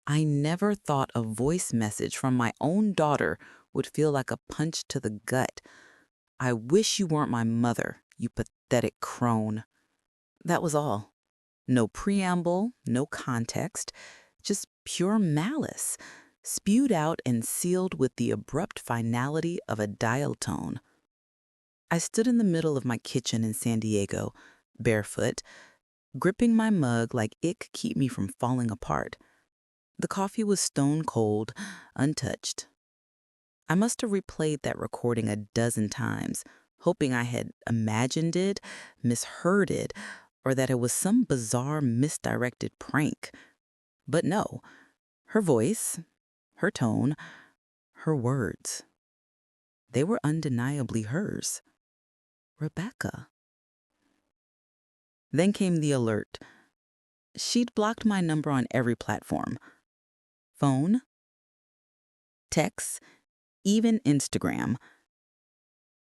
I never thought a voice message from my own daughter would feel like a punch to the gut. I wish you weren't my mother, you pathetic crone. That was all. No preamble, no context, just pure malice, spewed out and sealed with the abrupt finality of a dial tone. I stood in the middle of my kitchen in San Diego, barefoot, gripping my mug like it could keep me from falling apart. The coffee was stone cold, untouched. I must have replayed that recording a dozen times, hoping I had imagined it, misheard it, or that it was some bizarre misdirected prank. But no, her voice, her tone, her words, they were undeniably hers. Rebecca. Then came the alert. She'd blocked my number on every platform. Phone, text, even Instagram.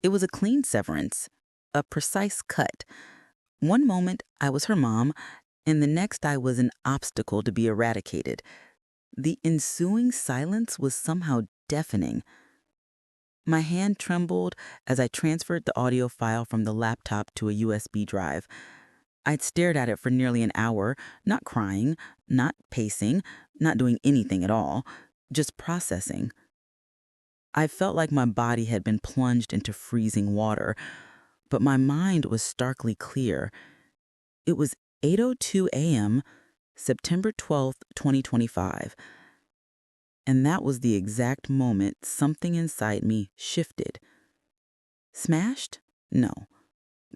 It was a clean severance, a precise cut. One moment I was her mom, and the next I was an obstacle to be eradicated. The ensuing silence was somehow deafening. My hand trembled as I transferred the audio file from the laptop to a USB drive. I'd stared at it for nearly an hour, not crying, not pacing, not doing anything at all, just processing. I felt like my body had been plunged into freezing water, but my mind was starkly clear. It was 8:02 a.m., September 12th, 2025. And that was the exact moment something inside me shifted. Smashed? No.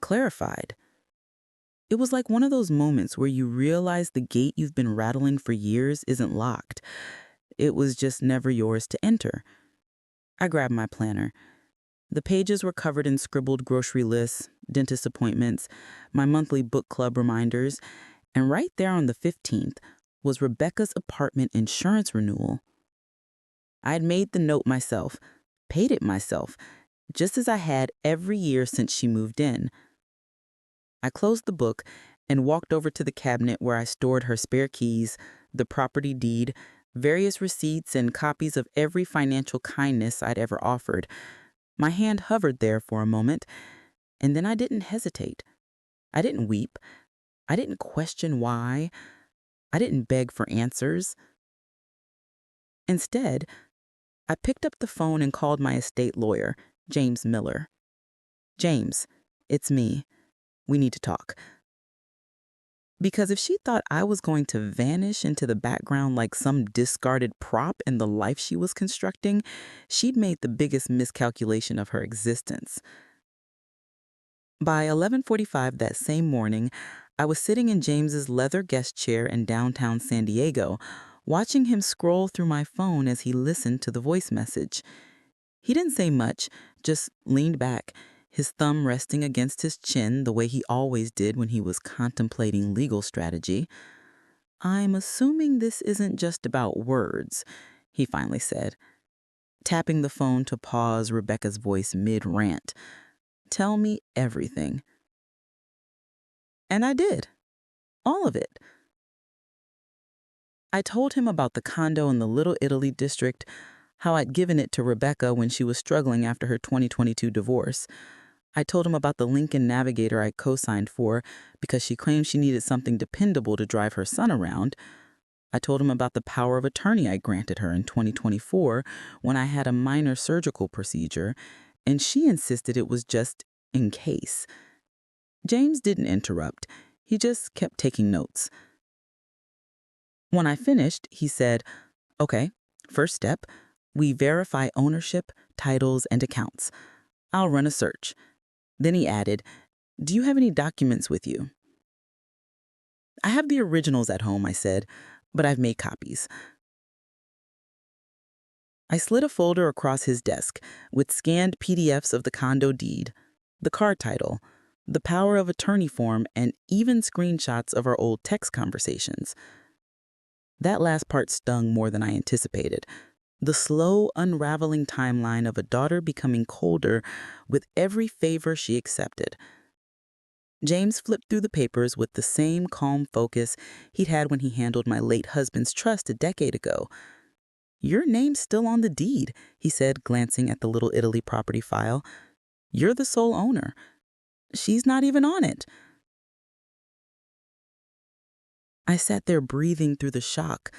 Clarified. It was like one of those moments where you realize the gate you've been rattling for years isn't locked. It was just never yours to enter. I grabbed my planner. The pages were covered in scribbled grocery lists, dentist appointments, my monthly book club reminders, and right there on the 15th was Rebecca's apartment insurance renewal. I had made the note myself, paid it myself, just as I had every year since she moved in. I closed the book and walked over to the cabinet where I stored her spare keys, the property deed, various receipts, and copies of every financial kindness I'd ever offered. My hand hovered there for a moment, and then I didn't hesitate. I didn't weep. I didn't question why. I didn't beg for answers. Instead, I picked up the phone and called my estate lawyer, James Miller. James, it's me. We need to talk. Because if she thought I was going to vanish into the background like some discarded prop in the life she was constructing, she'd made the biggest miscalculation of her existence. By 11:45 that same morning, I was sitting in James's leather guest chair in downtown San Diego, watching him scroll through my phone as he listened to the voice message. He didn't say much, just leaned back, his thumb resting against his chin the way he always did when he was contemplating legal strategy. "I'm assuming this isn't just about words," he finally said, tapping the phone to pause Rebecca's voice mid-rant. "Tell me everything." And I did. All of it. I told him about the condo in the Little Italy district, how I'd given it to Rebecca when she was struggling after her 2022 divorce. I told him about the Lincoln Navigator I co-signed for because she claimed she needed something dependable to drive her son around. I told him about the power of attorney I granted her in 2024 when I had a minor surgical procedure, and she insisted it was just in case. James didn't interrupt. He just kept taking notes. When I finished, he said, "Okay, first step, we verify ownership, titles, and accounts. I'll run a search." Then he added, "Do you have any documents with you?" "I have the originals at home," I said, "but I've made copies." I slid a folder across his desk with scanned PDFs of the condo deed, the car title, the power of attorney form, and even screenshots of our old text conversations. That last part stung more than I anticipated. The slow, unraveling timeline of a daughter becoming colder with every favor she accepted. James flipped through the papers with the same calm focus he'd had when he handled my late husband's trust a decade ago. "Your name's still on the deed," he said, glancing at the Little Italy property file. "You're the sole owner. She's not even on it." I sat there breathing through the shock.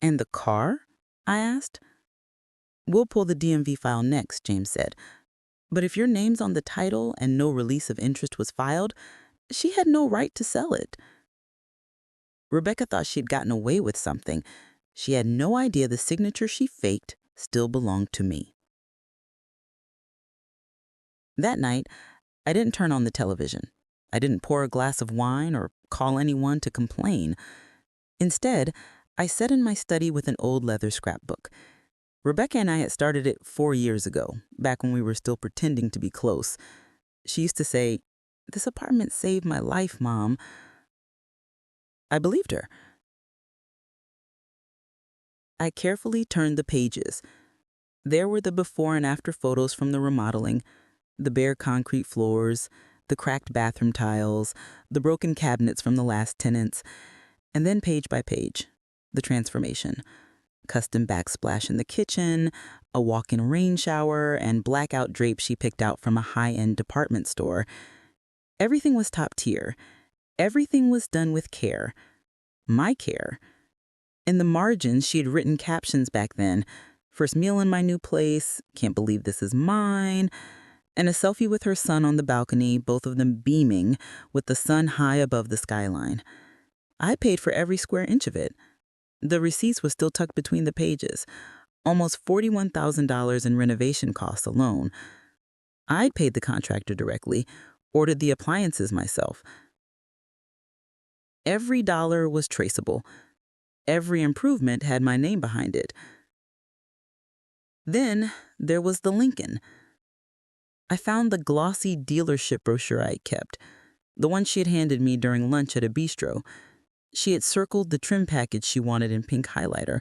"And the car?" I asked. "We'll pull the DMV file next," James said. "But if your name's on the title and no release of interest was filed, she had no right to sell it." Rebecca thought she'd gotten away with something. She had no idea the signature she faked still belonged to me. That night, I didn't turn on the television. I didn't pour a glass of wine or call anyone to complain. Instead, I sat in my study with an old leather scrapbook. Rebecca and I had started it 4 years ago, back when we were still pretending to be close. She used to say, "This apartment saved my life, Mom." I believed her. I carefully turned the pages. There were the before and after photos from the remodeling, the bare concrete floors, the cracked bathroom tiles, the broken cabinets from the last tenants, and then page by page, the transformation. Custom backsplash in the kitchen, a walk-in rain shower, and blackout drapes she picked out from a high-end department store. Everything was top tier. Everything was done with care. My care. In the margins, she had written captions back then. "First meal in my new place," "Can't believe this is mine," and a selfie with her son on the balcony, both of them beaming, with the sun high above the skyline. I paid for every square inch of it. The receipts were still tucked between the pages, almost $41,000 in renovation costs alone. I'd paid the contractor directly, ordered the appliances myself. Every dollar was traceable. Every improvement had my name behind it. Then there was the Lincoln. I found the glossy dealership brochure I kept, the one she had handed me during lunch at a bistro. She had circled the trim package she wanted in pink highlighter.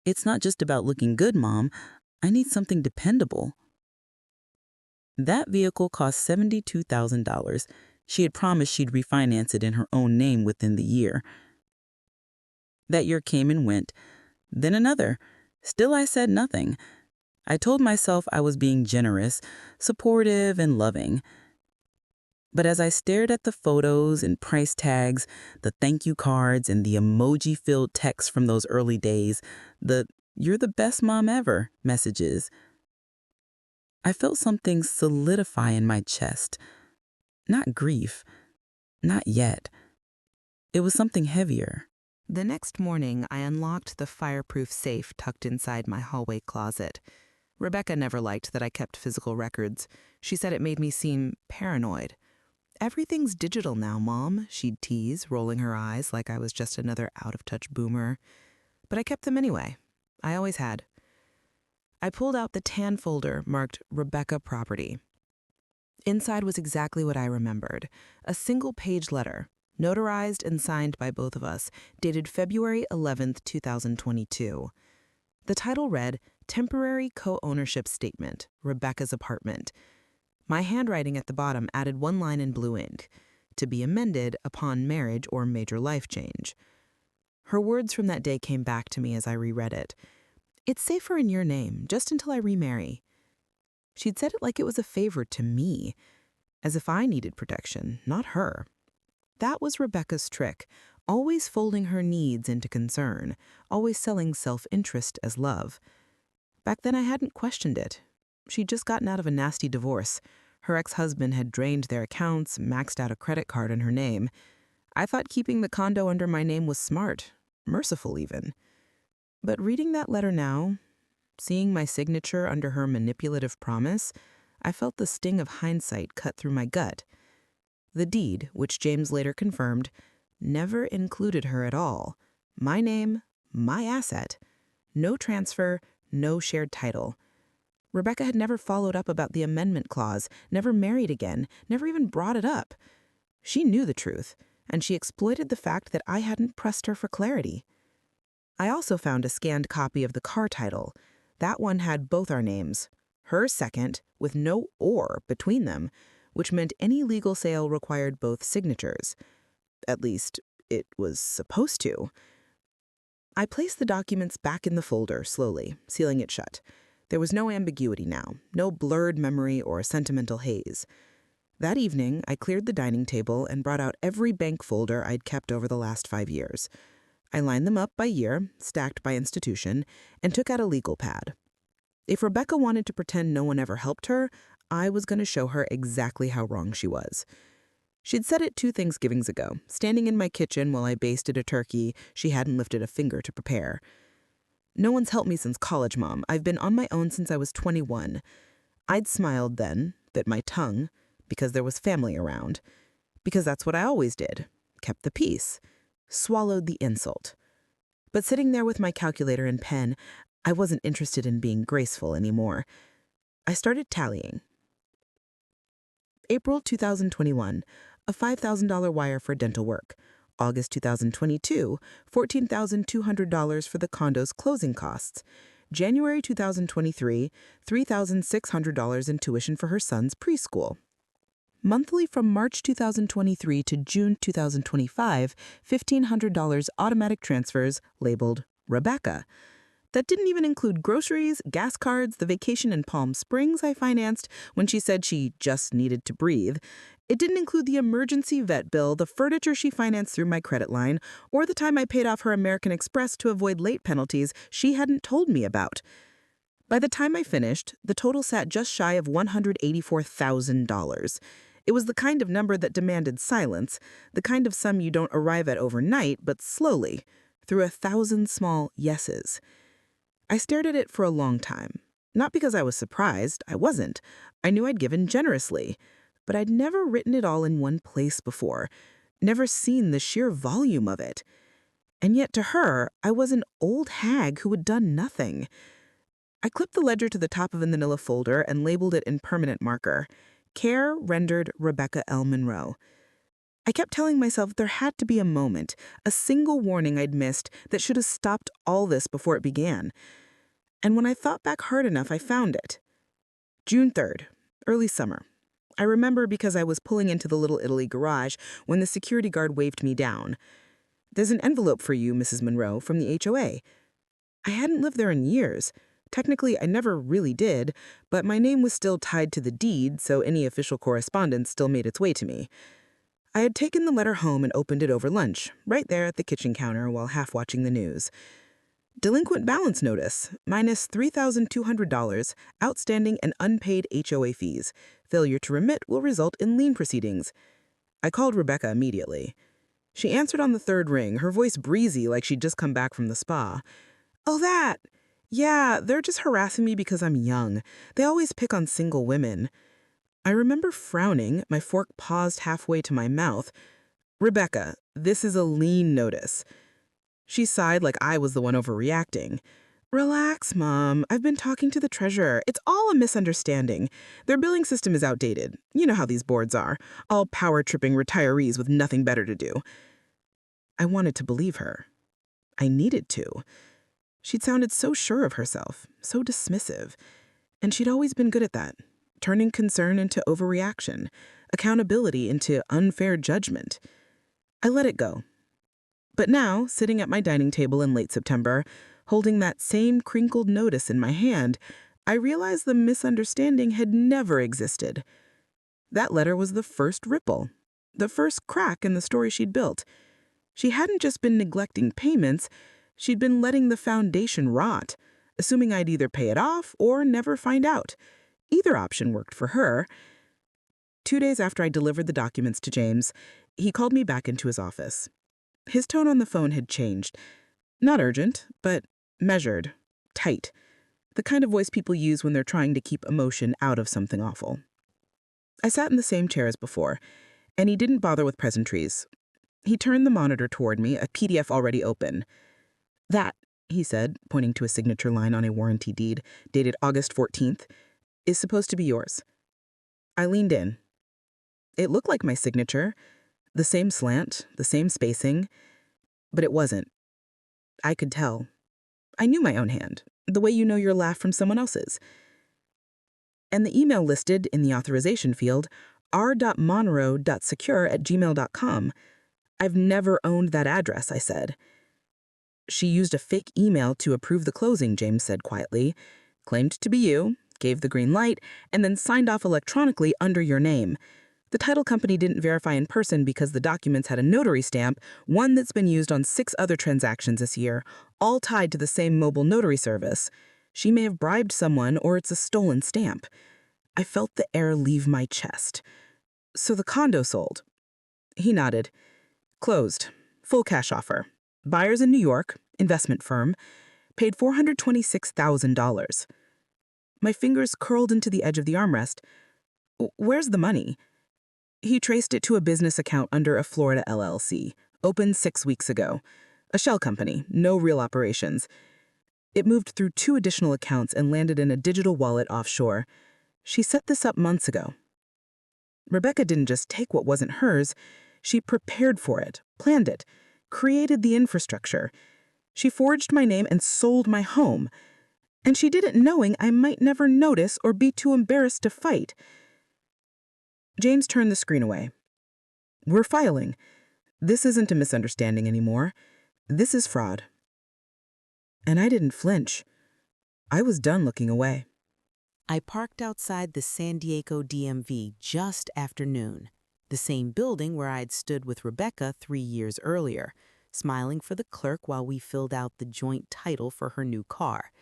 "It's not just about looking good, Mom. I need something dependable." That vehicle cost $72,000. She had promised she'd refinance it in her own name within the year. That year came and went. Then another. Still I said nothing. I told myself I was being generous, supportive, and loving. But as I stared at the photos and price tags, the thank you cards and the emoji-filled texts from those early days, the "you're the best mom ever" messages, I felt something solidify in my chest. Not grief. Not yet. It was something heavier. The next morning, I unlocked the fireproof safe tucked inside my hallway closet. Rebecca never liked that I kept physical records. She said it made me seem paranoid. "Everything's digital now, Mom," she'd tease, rolling her eyes like I was just another out-of-touch boomer. But I kept them anyway. I always had. I pulled out the tan folder marked Rebecca Property. Inside was exactly what I remembered. A single-page letter, notarized and signed by both of us, dated February 11th, 2022. The title read, "Temporary Co-Ownership Statement, Rebecca's Apartment." My handwriting at the bottom added one line in blue ink, "To be amended upon marriage or major life change." Her words from that day came back to me as I reread it. "It's safer in your name, just until I remarry." She'd said it like it was a favor to me, as if I needed protection, not her. That was Rebecca's trick, always folding her needs into concern, always selling self-interest as love. Back then I hadn't questioned it. She'd just gotten out of a nasty divorce. Her ex-husband had drained their accounts, maxed out a credit card in her name. I thought keeping the condo under my name was smart, merciful even. But reading that letter now, seeing my signature under her manipulative promise, I felt the sting of hindsight cut through my gut. The deed, which James later confirmed, never included her at all. My name, my asset. No transfer, no shared title. Rebecca had never followed up about the amendment clause, never married again, never even brought it up. She knew the truth, and she exploited the fact that I hadn't pressed her for clarity. I also found a scanned copy of the car title. That one had both our names. Her second, with no "or" between them, which meant any legal sale required both signatures. At least, it was supposed to. I placed the documents back in the folder slowly, sealing it shut. There was no ambiguity now, no blurred memory or sentimental haze. That evening, I cleared the dining table and brought out every bank folder I'd kept over the last 5 years. I lined them up by year, stacked by institution, and took out a legal pad. If Rebecca wanted to pretend no one ever helped her, I was going to show her exactly how wrong she was. She'd said it 2 Thanksgivings ago, standing in my kitchen while I basted a turkey she hadn't lifted a finger to prepare. "No one's helped me since college, Mom. I've been on my own since I was 21. I'd smiled then, bit my tongue, because there was family around. Because that's what I always did. Kept the peace. Swallowed the insult. But sitting there with my calculator and pen, I wasn't interested in being graceful anymore. I started tallying. April 2021, a $5,000 wire for dental work. August 2022, $14,200 for the condo's closing costs. January 2023, $3,600 in tuition for her son's preschool. Monthly from March 2023 to June 2025, $1,500 automatic transfers labeled Rebecca. That didn't even include groceries, gas cards, the vacation in Palm Springs I financed when she said she just needed to breathe. It didn't include the emergency vet bill, the furniture she financed through my credit line, or the time I paid off her American Express to avoid late penalties she hadn't told me about. By the time I finished, the total sat just shy of $184,000. It was the kind of number that demanded silence, the kind of sum you don't arrive at overnight, but slowly, through 1,000 small yeses. I stared at it for a long time. Not because I was surprised, I wasn't. I knew I'd given generously. But I'd never written it all in one place before, never seen the sheer volume of it. And yet to her, I was an old hag who had done nothing. I clipped the ledger to the top of the manila folder and labeled it in permanent marker. Care rendered Rebecca L. Monroe. I kept telling myself there had to be a moment, a single warning I'd missed that should have stopped all this before it began. And when I thought back hard enough, I found it. June 3rd, early summer. I remember because I was pulling into the Little Italy garage when the security guard waved me down. "There's an envelope for you, Mrs. Monroe, from the HOA. I hadn't lived there in years. Technically, I never really did, but my name was still tied to the deed, so any official correspondence still made its way to me. I had taken the letter home and opened it over lunch, right there at the kitchen counter while half watching the news. Delinquent balance notice, minus $3,200, outstanding and unpaid HOA fees. Failure to remit will result in lien proceedings. I called Rebecca immediately. She answered on the 3rd ring, her voice breezy like she'd just come back from the spa. "Oh, that! Yeah, they're just harassing me because I'm young. They always pick on single women." I remember frowning, my fork paused halfway to my mouth. "Rebecca, this is a lien notice." She sighed like I was the one overreacting. "Relax, Mom. I've been talking to the treasurer. It's all a misunderstanding. Their billing system is outdated. You know how these boards are. All power-tripping retirees with nothing better to do." I wanted to believe her. I needed to. She'd sounded so sure of herself, so dismissive. And she'd always been good at that, turning concern into overreaction, accountability into unfair judgment. I let it go. But now, sitting at my dining table in late September, holding that same crinkled notice in my hand, I realized the misunderstanding had never existed. That letter was the first ripple, the first crack in the story she'd built. She hadn't just been neglecting payments, she'd been letting the foundation rot, assuming I'd either pay it off or never find out. Either option worked for her. 2 days after I delivered the documents to James, he called me back into his office. His tone on the phone had changed. Not urgent, but measured, tight. The kind of voice people use when they're trying to keep emotion out of something awful. I sat in the same chair as before, and he didn't bother with pleasantries. He turned the monitor toward me, a PDF already open. "That," he said, pointing to a signature line on a warranty deed, dated August 14th, "is supposed to be yours." I leaned in. It looked like my signature. The same slant, the same spacing, but it wasn't. I could tell. I knew my own hand, the way you know your laugh from someone else's. And the email listed in the authorization field, r.monroe.secure@gmail.com. I've never owned that address, I said. She used a fake email to approve the closing, James said quietly. Claimed to be you, gave the green light, and then signed off electronically under your name. The title company didn't verify in person because the documents had a notary stamp, one that's been used on 6 other transactions this year, all tied to the same mobile notary service. She may have bribed someone, or it's a stolen stamp. I felt the air leave my chest. So the condo sold. He nodded. Closed. Full cash offer. Buyers in New York, investment firm, paid $426,000. My fingers curled into the edge of the armrest. Where's the money? He traced it to a business account under a Florida LLC, opened 6 weeks ago. A shell company, no real operations. It moved through 2 additional accounts and landed in a digital wallet offshore. She set this up months ago. Rebecca didn't just take what wasn't hers. She prepared for it, planned it, created the infrastructure. She forged my name and sold my home. And she did it knowing I might never notice or be too embarrassed to fight. James turned the screen away. We're filing. This isn't a misunderstanding anymore. This is fraud. And I didn't flinch. I was done looking away. I parked outside the San Diego DMV just after noon, the same building where I'd stood with Rebecca 3 years earlier, smiling for the clerk while we filled out the joint title for her new car.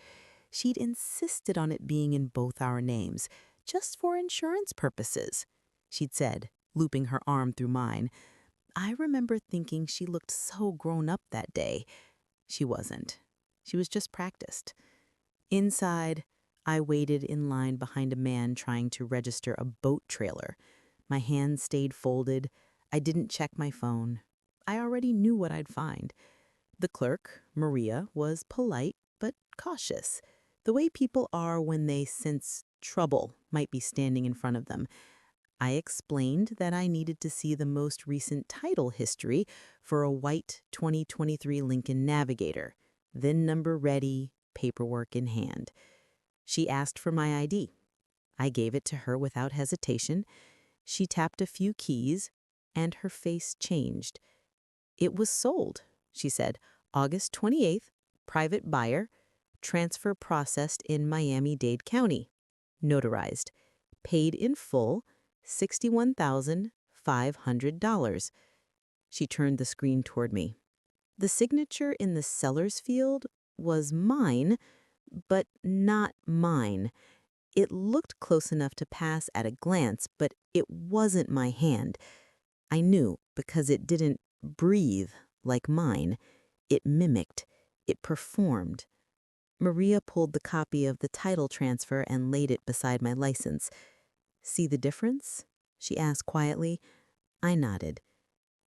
She'd insisted on it being in both our names, just for insurance purposes, she'd said, looping her arm through mine. I remember thinking she looked so grown up that day. She wasn't. She was just practiced. Inside, I waited in line behind a man trying to register a boat trailer. My hands stayed folded. I didn't check my phone. I already knew what I'd find. The clerk, Maria, was polite but cautious, the way people are when they sense trouble might be standing in front of them. I explained that I needed to see the most recent title history for a white 2023 Lincoln Navigator, VIN number ready, paperwork in hand. She asked for my ID. I gave it to her without hesitation. She tapped a few keys, and her face changed. It was sold, she said, August 28th, private buyer, transfer processed in Miami-Dade County, notarized, paid in full, $61,500. She turned the screen toward me. The signature in the seller's field was mine, but not mine. It looked close enough to pass at a glance, but it wasn't my hand. I knew because it didn't breathe like mine. It mimicked. It performed. Maria pulled the copy of the title transfer and laid it beside my license. See the difference? She asked quietly. I nodded.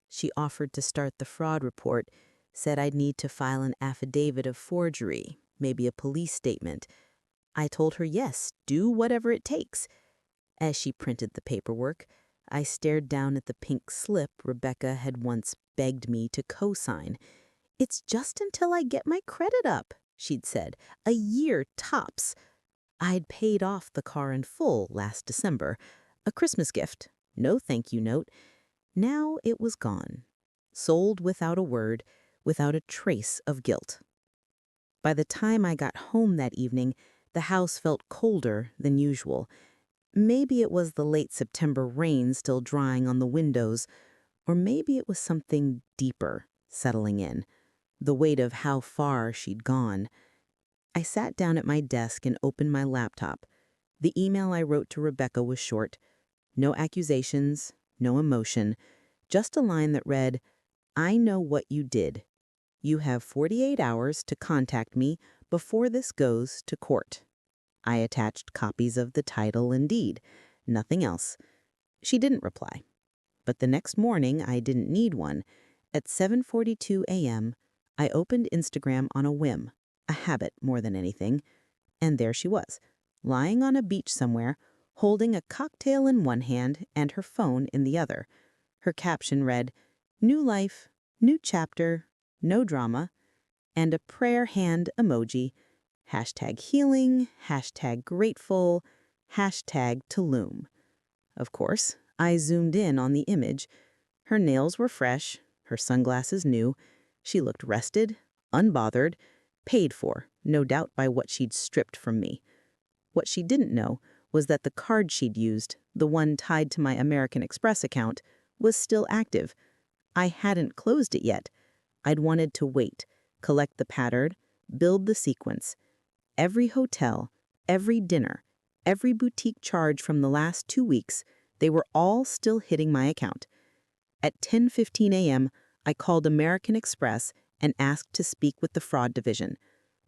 She offered to start the fraud report, said I'd need to file an affidavit of forgery, maybe a police statement. I told her yes, do whatever it takes. As she printed the paperwork, I stared down at the pink slip Rebecca had once begged me to co-sign. It's just until I get my credit up, she'd said. A year tops. I'd paid off the car in full last December. A Christmas gift. No thank you note. Now it was gone. Sold without a word, without a trace of guilt. By the time I got home that evening, the house felt colder than usual. Maybe it was the late September rain still drying on the windows, or maybe it was something deeper settling in, the weight of how far she'd gone. I sat down at my desk and opened my laptop. The email I wrote to Rebecca was short. No accusations, no emotion, just a line that read, I know what you did. You have 48 hours to contact me before this goes to court. I attached copies of the title and deed, nothing else. She didn't reply. But the next morning, I didn't need one. At 7:42 a.m., I opened Instagram on a whim, a habit more than anything, and there she was, lying on a beach somewhere, holding a cocktail in one hand and her phone in the other. Her caption read, New life, new chapter, no drama, and a prayer hand emoji, #healing, #grateful, #Tulum. Of course, I zoomed in on the image. Her nails were fresh, her sunglasses new. She looked rested, unbothered, paid for, no doubt by what she'd stripped from me. What she didn't know was that the card she'd used, the one tied to my American Express account, was still active. I hadn't closed it yet. I'd wanted to wait, collect the pattern, build the sequence. Every hotel, every dinner, every boutique charge from the last 2 weeks, they were all still hitting my account. At 10:15 a.m., I called American Express and asked to speak with the fraud division.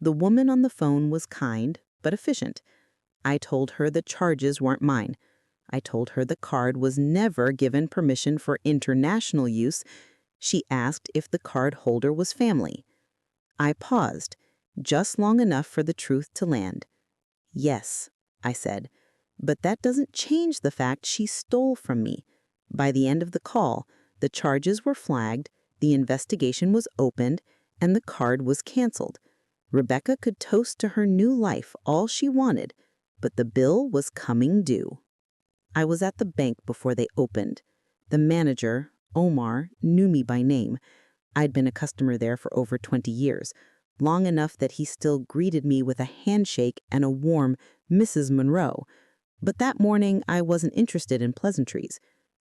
The woman on the phone was kind, but efficient. I told her the charges weren't mine. I told her the card was never given permission for international use. She asked if the card holder was family. I paused, just long enough for the truth to land. Yes, I said, but that doesn't change the fact she stole from me. By the end of the call, the charges were flagged, the investigation was opened, and the card was canceled. Rebecca could toast to her new life all she wanted, but the bill was coming due. I was at the bank before they opened. The manager, Omar, knew me by name. I'd been a customer there for over 20 years, long enough that he still greeted me with a handshake and a warm Mrs. Monroe. But that morning, I wasn't interested in pleasantries.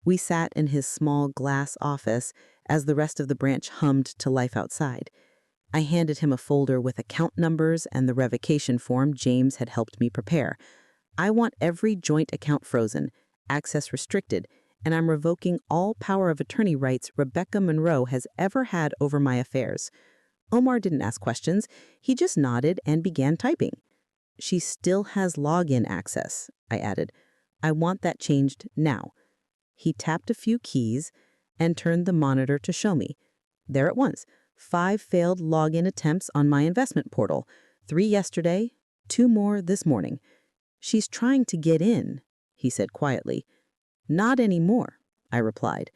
We sat in his small glass office as the rest of the branch hummed to life outside. I handed him a folder with account numbers and the revocation form James had helped me prepare. I want every joint account frozen, access restricted, and I'm revoking all power of attorney rights Rebecca Monroe has ever had over my affairs. Omar didn't ask questions. He just nodded and began typing. She still has login access, I added. I want that changed now. He tapped a few keys and turned the monitor to show me. There it was, 5 failed login attempts on my investment portal, 3 yesterday, 2 more this morning. She's trying to get in, he said quietly. Not anymore, I replied.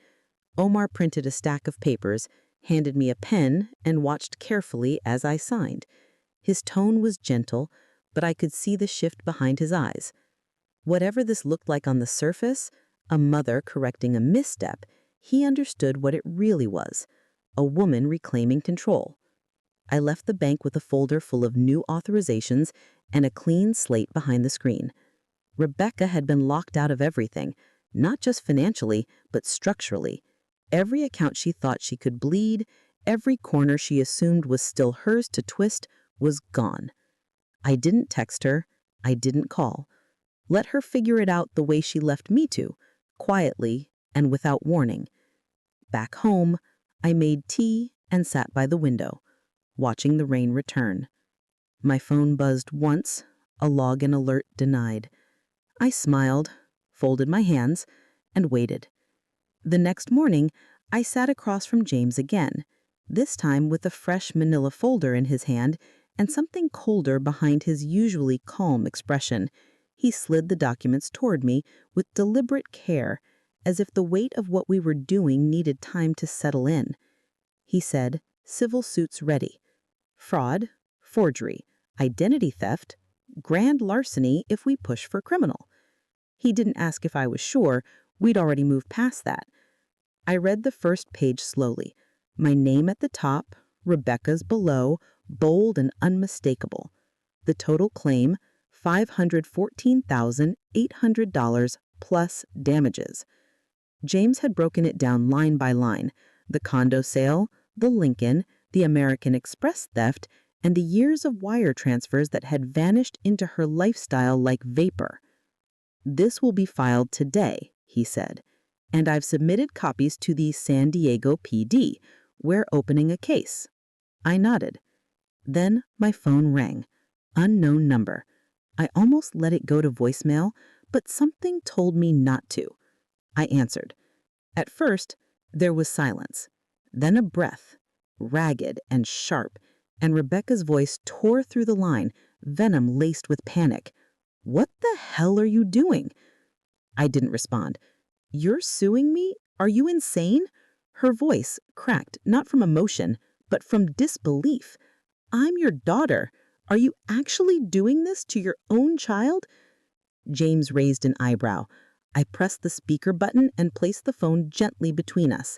Omar printed a stack of papers, handed me a pen, and watched carefully as I signed. His tone was gentle, but I could see the shift behind his eyes. Whatever this looked like on the surface, a mother correcting a misstep, he understood what it really was, a woman reclaiming control. I left the bank with a folder full of new authorizations and a clean slate behind the screen. Rebecca had been locked out of everything, not just financially, but structurally. Every account she thought she could bleed, every corner she assumed was still hers to twist, was gone. I didn't text her. I didn't call. Let her figure it out the way she left me to, quietly and without warning. Back home, I made tea and sat by the window, watching the rain return. My phone buzzed once, a login alert denied. I smiled, folded my hands, and waited. The next morning, I sat across from James again, this time with a fresh manila folder in his hand and something colder behind his usually calm expression. He slid the documents toward me with deliberate care, as if the weight of what we were doing needed time to settle in. He said, civil suits ready. Fraud, forgery, identity theft, grand larceny if we push for criminal. He didn't ask if I was sure. We'd already moved past that. I read the first page slowly. My name at the top, Rebecca's below, bold and unmistakable. The total claim, $514,800 plus damages. James had broken it down line by line. The condo sale, the Lincoln, the American Express theft, and the years of wire transfers that had vanished into her lifestyle like vapor. This will be filed today, he said, and I've submitted copies to the San Diego PD. We're opening a case. I nodded. Then my phone rang. Unknown number. I almost let it go to voicemail, but something told me not to. I answered. At first, there was silence. Then a breath, ragged and sharp, and Rebecca's voice tore through the line, venom laced with panic. What the hell are you doing? I didn't respond. You're suing me? Are you insane? Her voice cracked, not from emotion, but from disbelief. I'm your daughter. Are you actually doing this to your own child? James raised an eyebrow. I pressed the speaker button and placed the phone gently between us.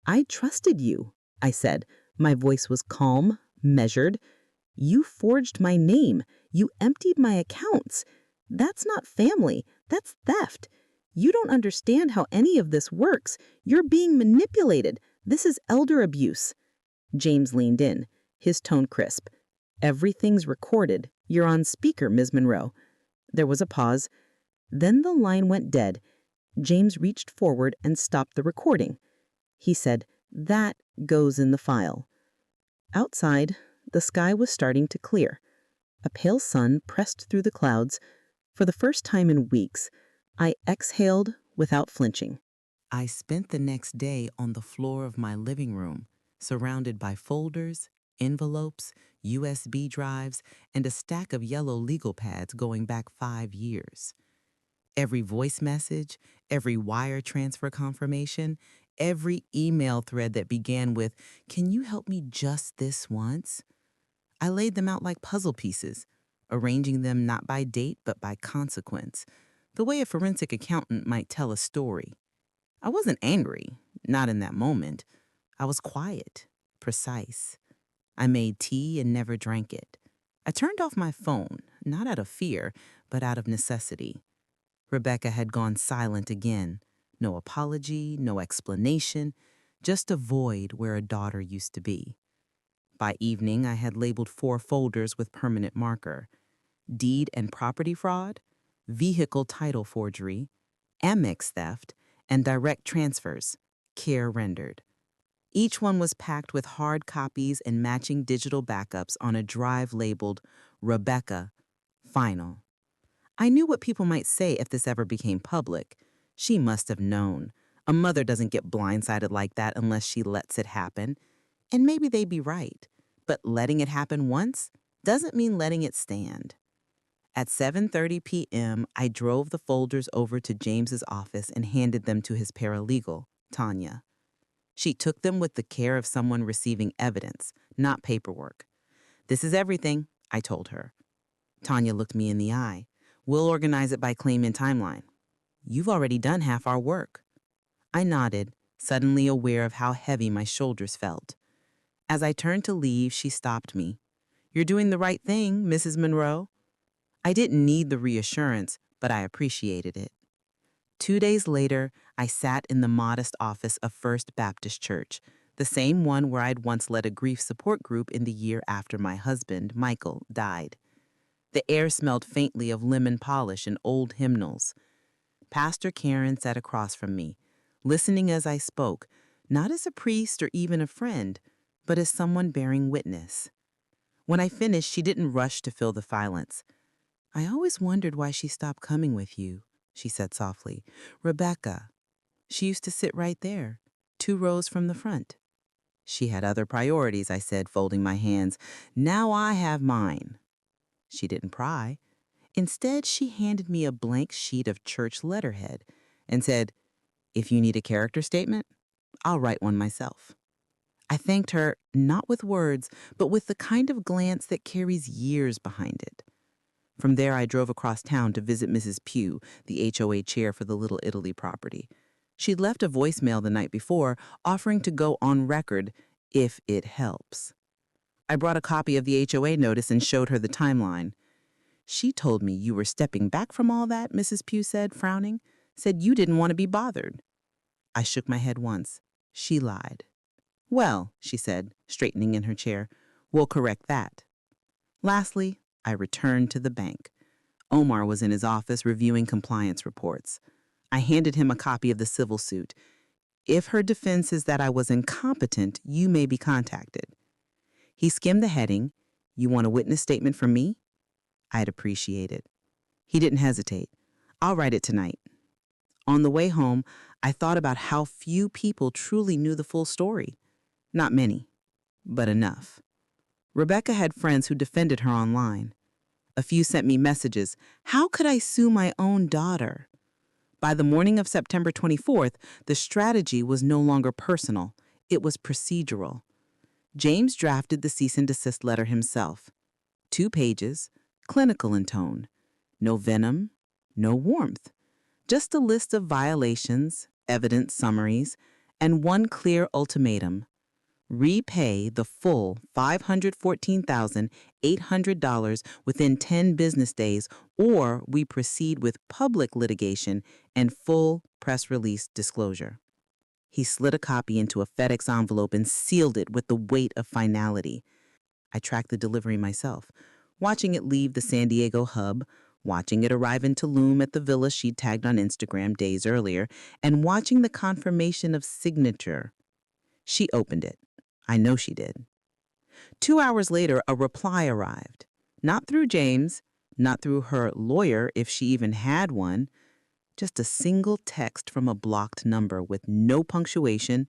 I trusted you, I said. My voice was calm, measured. You forged my name. You emptied my accounts. That's not family. That's theft. You don't understand how any of this works. You're being manipulated. This is elder abuse. James leaned in, his tone crisp. Everything's recorded. You're on speaker, Ms. Monroe. There was a pause. Then the line went dead. James reached forward and stopped the recording. He said, "That goes in the file." Outside, the sky was starting to clear. A pale sun pressed through the clouds. For the first time in weeks, I exhaled without flinching. I spent the next day on the floor of my living room, surrounded by folders, envelopes, USB drives, and a stack of yellow legal pads going back 5 years. Every voice message, every wire transfer confirmation, every email thread that began with, "Can you help me just this once?" I laid them out like puzzle pieces, arranging them not by date but by consequence, the way a forensic accountant might tell a story. I wasn't angry, not in that moment. I was quiet, precise. I made tea and never drank it. I turned off my phone, not out of fear, but out of necessity. Rebecca had gone silent again. No apology, no explanation, just a void where a daughter used to be. By evening, I had labeled 4 folders with permanent marker: deed and property fraud, vehicle title forgery, Amex theft, and direct transfers, care rendered. Each one was packed with hard copies and matching digital backups on a drive labeled Rebecca, Final. I knew what people might say if this ever became public. She must have known. A mother doesn't get blindsided like that unless she lets it happen. And maybe they'd be right. But letting it happen once doesn't mean letting it stand. At 7:30 p.m., I drove the folders over to James's office and handed them to his paralegal, Tanya. She took them with the care of someone receiving evidence, not paperwork. "This is everything," I told her. Tanya looked me in the eye. "We'll organize it by claim and timeline." "You've already done half our work." I nodded, suddenly aware of how heavy my shoulders felt. As I turned to leave, she stopped me. "You're doing the right thing, Mrs. Monroe." I didn't need the reassurance, but I appreciated it. 2 days later, I sat in the modest office of First Baptist Church, the same one where I'd once led a grief support group in the year after my husband, Michael, died. The air smelled faintly of lemon polish and old hymnals. Pastor Karen sat across from me, listening as I spoke, not as a priest or even a friend, but as someone bearing witness. When I finished, she didn't rush to fill the silence. "I always wondered why she stopped coming with you," she said softly. "Rebecca. She used to sit right there, 2 rows from the front." "She had other priorities," I said, folding my hands. "Now I have mine." She didn't pry. Instead, she handed me a blank sheet of church letterhead and said, "If you need a character statement, I'll write one myself." I thanked her, not with words, but with the kind of glance that carries years behind it. From there, I drove across town to visit Mrs. Pugh, the HOA chair for the Little Italy property. She'd left a voicemail the night before, offering to go on record if it helps. I brought a copy of the HOA notice and showed her the timeline. "She told me you were stepping back from all that," Mrs. Pugh said, frowning. "Said you didn't want to be bothered." I shook my head once. She lied. "Well," she said, straightening in her chair, "we'll correct that." Lastly, I returned to the bank. Omar was in his office reviewing compliance reports. I handed him a copy of the civil suit. "If her defense is that I was incompetent, you may be contacted." He skimmed the heading. "You want a witness statement from me?" I'd appreciate it. He didn't hesitate. "I'll write it tonight." On the way home, I thought about how few people truly knew the full story. Not many, but enough. Rebecca had friends who defended her online. A few sent me messages. How could I sue my own daughter? By the morning of September 24th, the strategy was no longer personal. It was procedural. James drafted the cease and desist letter himself. 2 pages, clinical in tone. No venom, no warmth. Just a list of violations, evidence summaries, and one clear ultimatum: repay the full $514,800 within 10 business days, or we proceed with public litigation and full press release disclosure. He slid a copy into a FedEx envelope and sealed it with the weight of finality. I tracked the delivery myself, watching it leave the San Diego hub, watching it arrive in Tulum at the villa she'd tagged on Instagram days earlier, and watching the confirmation of signature. She opened it. I know she did. 2 hours later, a reply arrived. Not through James, not through her lawyer if she even had one, just a single text from a blocked number with no punctuation.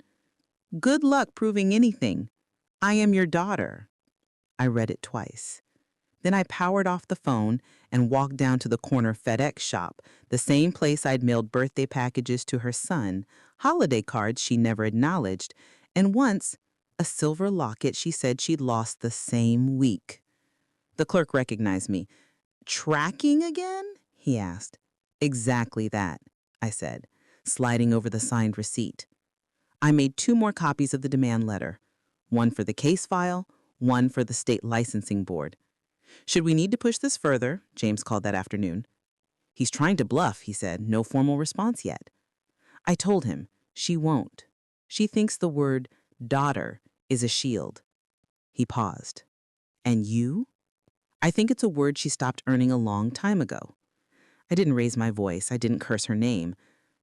Good luck proving anything. I am your daughter. I read it twice. Then I powered off the phone and walked down to the corner FedEx shop, the same place I'd mailed birthday packages to her son, holiday cards she never acknowledged, and once, a silver locket she said she'd lost the same week. The clerk recognized me. "Tracking again?" he asked. "Exactly that," I said, sliding over the signed receipt. I made 2 more copies of the demand letter, one for the case file, one for the state licensing board. "Should we need to push this further?" James called that afternoon. "He's trying to bluff," he said. "No formal response yet." I told him she won't. She thinks the word daughter is a shield. He paused. "And you?" "I think it's a word she stopped earning a long time ago." I didn't raise my voice. I didn't curse her name.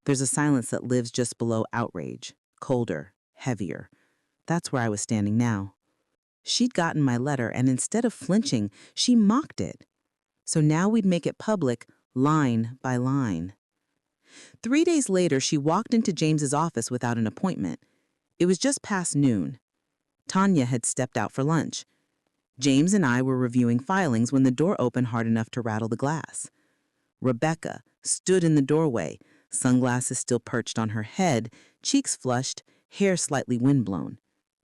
There's a silence that lives just below outrage, colder, heavier. That's where I was standing now. She'd gotten my letter, and instead of flinching, she mocked it. So now we'd make it public, line by line. 3 days later, she walked into James's office without an appointment. It was just past noon. Tanya had stepped out for lunch. James and I were reviewing filings when the door opened hard enough to rattle the glass. Rebecca stood in the doorway, sunglasses still perched on her head, cheeks flushed, hair slightly windblown.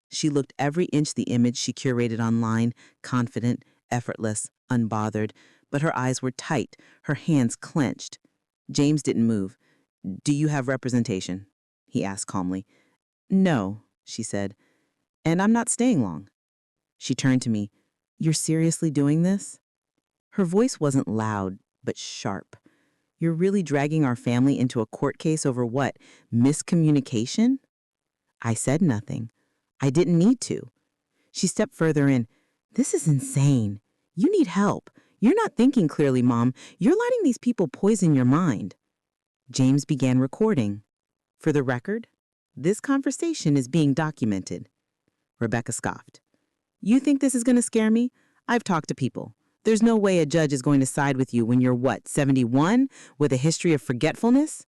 She looked every inch the image she curated online, confident, effortless, unbothered, but her eyes were tight, her hands clenched. James didn't move. "Do you have representation?" he asked calmly. "No," she said, "and I'm not staying long." She turned to me. "You're seriously doing this?" Her voice wasn't loud, but sharp. "You're really dragging our family into a court case over what? Miscommunication?" I said nothing. I didn't need to. She stepped further in. "This is insane. You need help. You're not thinking clearly, Mom. You're letting these people poison your mind." James began recording. "For the record, this conversation is being documented." Rebecca scoffed. "You think this is going to scare me? I've talked to people. There's no way a judge is going to side with you when you're, 71, with a history of forgetfulness?"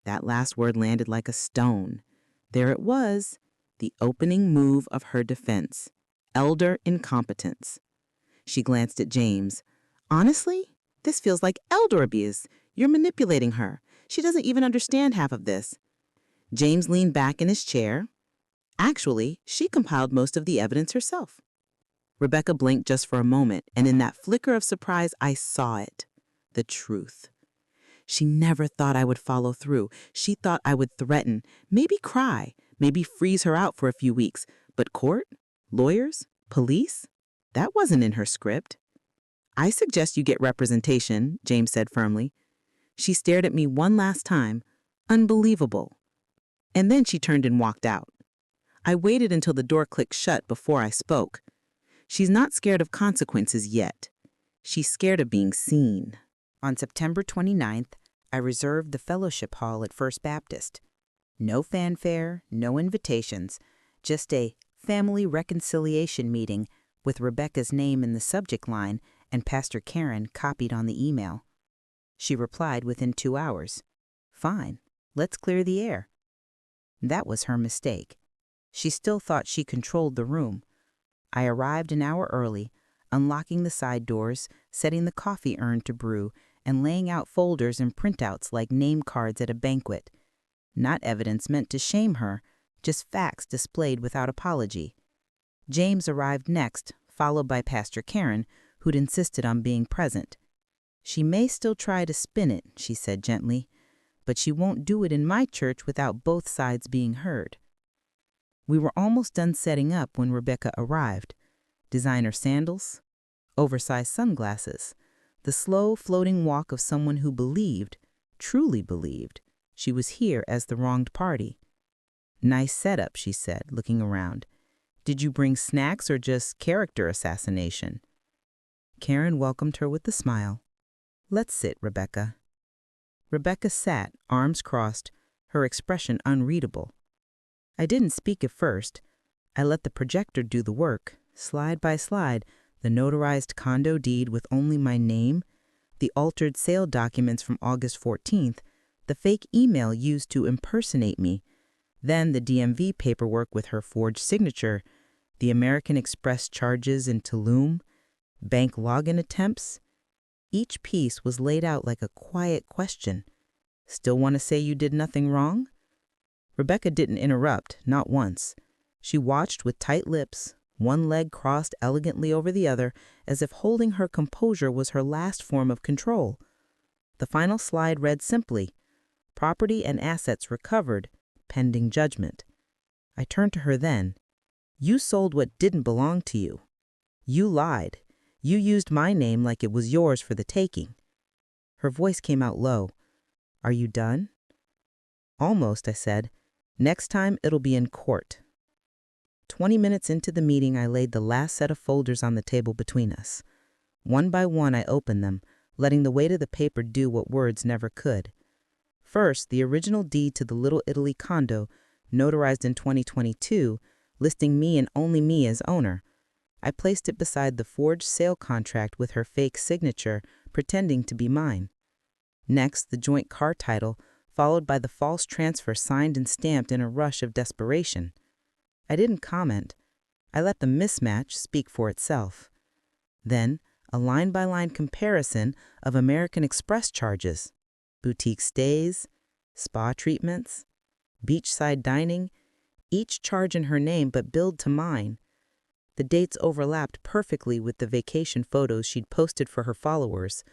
That last word landed like a stone. There it was, the opening move of her defense. Elder incompetence. She glanced at James. "Honestly, this feels like elder abuse. You're manipulating her. She doesn't even understand half of this." James leaned back in his chair. Actually, she compiled most of the evidence herself. Rebecca blinked just for a moment, and in that flicker of surprise, I saw it. The truth. She never thought I would follow through. She thought I would threaten, maybe cry, maybe freeze her out for a few weeks. But court? Lawyers? Police? That wasn't in her script. "I suggest you get representation," James said firmly. She stared at me one last time. Unbelievable. And then she turned and walked out. I waited until the door clicked shut before I spoke. She's not scared of consequences yet. She's scared of being seen. On September 29th, I reserved the fellowship hall at First Baptist. No fanfare, no invitations, just a family reconciliation meeting with Rebecca's name in the subject line and Pastor Karen copied on the email. She replied within 2 hours. "Fine, let's clear the air." That was her mistake. She still thought she controlled the room. I arrived an hour early, unlocking the side doors, setting the coffee urn to brew, and laying out folders and printouts like name cards at a banquet. Not evidence meant to shame her, just facts displayed without apology. James arrived next, followed by Pastor Karen, who'd insisted on being present. "She may still try to spin it," she said gently, but she won't do it in my church without both sides being heard. We were almost done setting up when Rebecca arrived. Designer sandals, oversized sunglasses, the slow floating walk of someone who believed, truly believed, she was here as the wronged party. "Nice setup," she said, looking around. "Did you bring snacks or just character assassination?" Karen welcomed her with a smile. "Let's sit, Rebecca." Rebecca sat, arms crossed, her expression unreadable. I didn't speak at first. I let the projector do the work, slide by slide, the notarized condo deed with only my name, the altered sale documents from August 14th, the fake email used to impersonate me, then the DMV paperwork with her forged signature, the American Express charges in Tulum, bank login attempts. Each piece was laid out like a quiet question. "Still want to say you did nothing wrong?" Rebecca didn't interrupt, not once. She watched with tight lips, one leg crossed elegantly over the other, as if holding her composure was her last form of control. The final slide read simply, "Property and assets recovered, pending judgment." I turned to her then. "You sold what didn't belong to you. You lied. You used my name like it was yours for the taking." Her voice came out low. "Are you done?" "Almost," I said. "Next time it'll be in court." 20 minutes into the meeting, I laid the last set of folders on the table between us. One by one, I opened them, letting the weight of the paper do what words never could. First, the original deed to the Little Italy condo, notarized in 2022, listing me and only me as owner. I placed it beside the forged sale contract with her fake signature, pretending to be mine. Next, the joint car title, followed by the false transfer signed and stamped in a rush of desperation. I didn't comment. I let the mismatch speak for itself. Then, a line-by-line comparison of American Express charges, boutique stays, spa treatments, beachside dining, each charge in her name but billed to mine. The dates overlapped perfectly with the vacation photos she'd posted for her followers,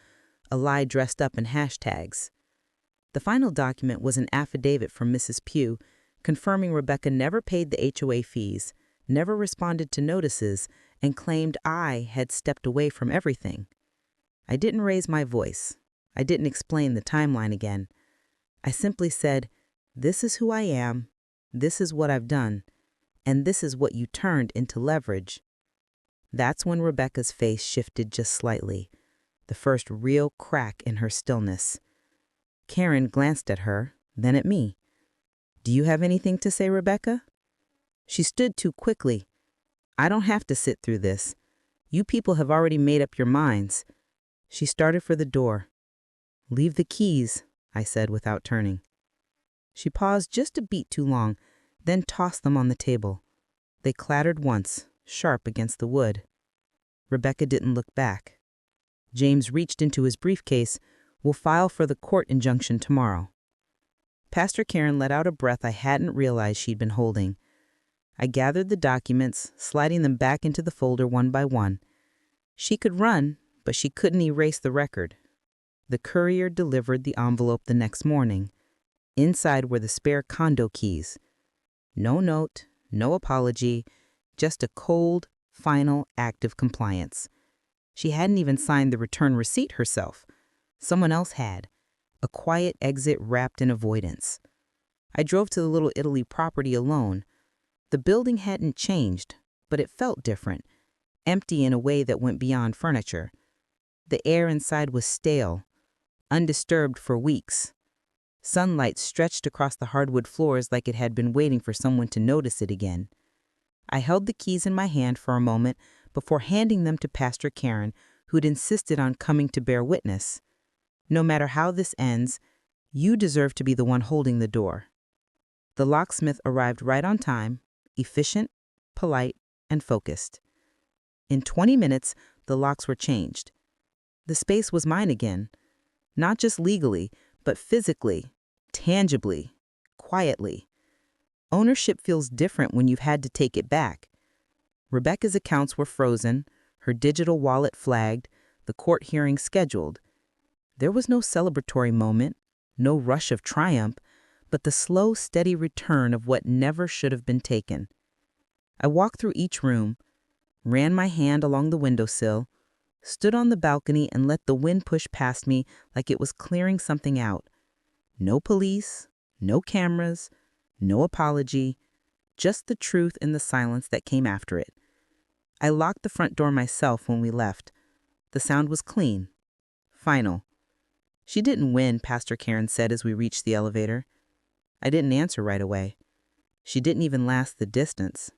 a lie dressed up in hashtags. The final document was an affidavit from Mrs. Pugh, confirming Rebecca never paid the HOA fees, never responded to notices, and claimed I had stepped away from everything. I didn't raise my voice. I didn't explain the timeline again. I simply said, "This is who I am, this is what I've done, and this is what you turned into leverage." That's when Rebecca's face shifted just slightly, the first real crack in her stillness. Karen glanced at her, then at me. "Do you have anything to say, Rebecca?" She stood too quickly. "I don't have to sit through this. You people have already made up your minds." She started for the door. "Leave the keys," I said without turning. She paused just a beat too long, then tossed them on the table. They clattered once, sharp against the wood. Rebecca didn't look back. James reached into his briefcase. "We'll file for the court injunction tomorrow." Pastor Karen let out a breath I hadn't realized she'd been holding. I gathered the documents, sliding them back into the folder one by one. She could run, but she couldn't erase the record. The courier delivered the envelope the next morning. Inside were the spare condo keys. No note, no apology, just a cold, final act of compliance. She hadn't even signed the return receipt herself. Someone else had. A quiet exit wrapped in avoidance. I drove to the Little Italy property alone. The building hadn't changed, but it felt different, empty in a way that went beyond furniture. The air inside was stale, undisturbed for weeks. Sunlight stretched across the hardwood floors like it had been waiting for someone to notice it again. I held the keys in my hand for a moment before handing them to Pastor Karen, who'd insisted on coming to bear witness. "No matter how this ends, you deserve to be the one holding the door." The locksmith arrived right on time, efficient, polite, and focused. In 20 minutes, the locks were changed. The space was mine again, not just legally, but physically, tangibly, quietly. Ownership feels different when you've had to take it back. Rebecca's accounts were frozen, her digital wallet flagged, the court hearing scheduled. There was no celebratory moment, No rush of triumph, but the slow, steady return of what never should have been taken. I walked through each room, ran my hand along the windowsill, stood on the balcony and let the wind push past me like it was clearing something out. No police, no cameras, no apology, just the truth in the silence that came after it. I locked the front door myself when we left. The sound was clean, final. She didn't win, Pastor Karen said as we reached the elevator. I didn't answer right away. She didn't even last the distance.